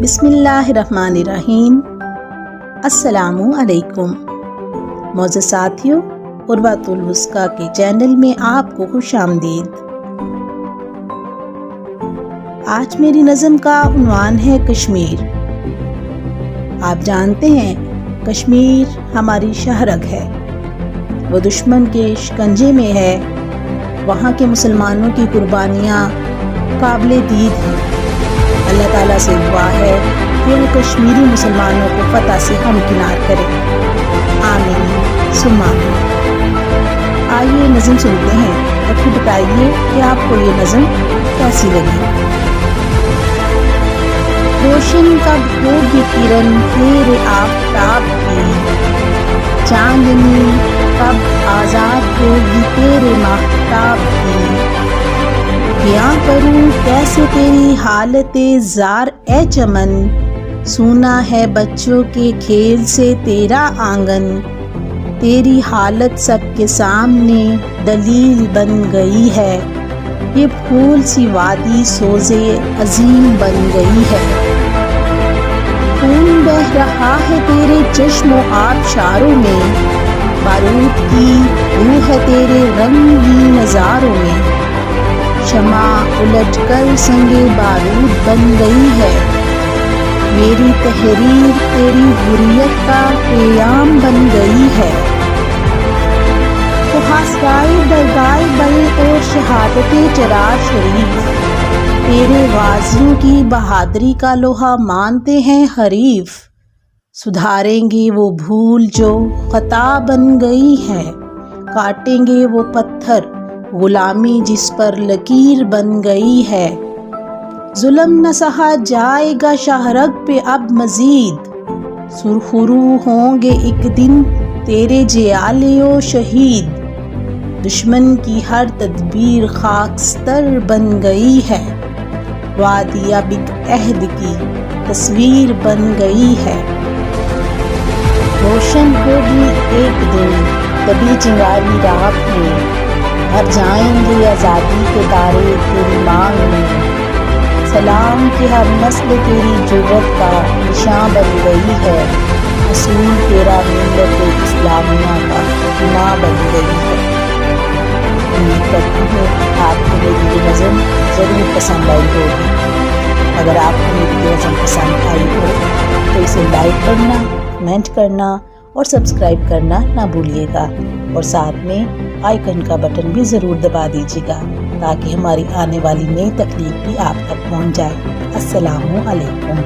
بسم اللہ الرحمن الرحیم۔ السلام علیکم معزز ساتھیوں، عروۃ الوثقیٰ کے چینل میں آپ کو خوش آمدید۔ آج میری نظم کا عنوان ہے کشمیر۔ آپ جانتے ہیں کشمیر ہماری شہرگ ہے، وہ دشمن کے شکنجے میں ہے۔ وہاں کے مسلمانوں کی قربانیاں قابل دید ہیں۔ اللہ تعالیٰ سے دعا ہے کہ وہ کشمیری مسلمانوں کو فتح سے ہمکنار کرے، آمین ثم آمین۔ آئیے نظم سنتے ہیں اور پھر بتائیے کہ آپ کو یہ نظم کیسی لگی۔ روشن کب ہوگی کرن تیرے آفتاب کی، چاندنی کب آزاد ہوگی تیرے ماہتاب کی۔ بیاں کروں کیسے تیری حالت زار اے چمن، سونا ہے بچوں کے کھیل سے تیرا آنگن۔ تیری حالت سب کے سامنے دلیل بن گئی ہے، یہ پھول سی وادی سوزے عظیم بن گئی ہے۔ خون بہہ رہا ہے تیرے چشم و آبشاروں میں، بارود کی روح ہے تیرے رنگین نظاروں میں۔ شمع الٹ کر سنگ بارود بن گئی ہے، میری تحریر تیری حریت کا پیام بن گئی ہے۔ تو حسرائے درگاہ بل اور شہادت چراغ شریف، تیرے غازیوں کی بہادری کا لوہا مانتے ہیں حریف۔ سدھاریں گے وہ بھول جو خطا بن گئی ہے، کاٹیں گے وہ پتھر غلامی جس پر لکیر بن گئی ہے۔ ظلم نہ سہا جائے گا شہرگ پہ اب مزید، سرخرو ہوں گے ایک دن تیرے جیالے و شہید۔ دشمن کی ہر تدبیر خاکستر بن گئی ہے، وادی اب ایک عہد کی تصویر بن گئی ہے۔ روشن ہوگی ایک دن تبھی چنگاری رات میں، بھر جائیں گے آزادی کے تارے تیری مانگ میں۔ سلام کی ہر نسل تیری جرت کا نشاں بن گئی ہے، اصول تیرا ملت اسلامیہ کا ماں بن گئی ہے۔ امید کرتی ہوں آپ کو میری یہ نظم ضرور پسند آئی ہوگی۔ اگر آپ کو میری یہ نظم پسند آئی ہو تو اسے لائک کرنا، کمنٹ کرنا اور سبسکرائب کرنا نہ بھولیے گا، اور ساتھ میں آئیکن کا بٹن بھی ضرور دبا دیجیے گا تاکہ ہماری آنے والی نئی تخلیق بھی آپ تک پہنچ جائے۔ السلام علیکم۔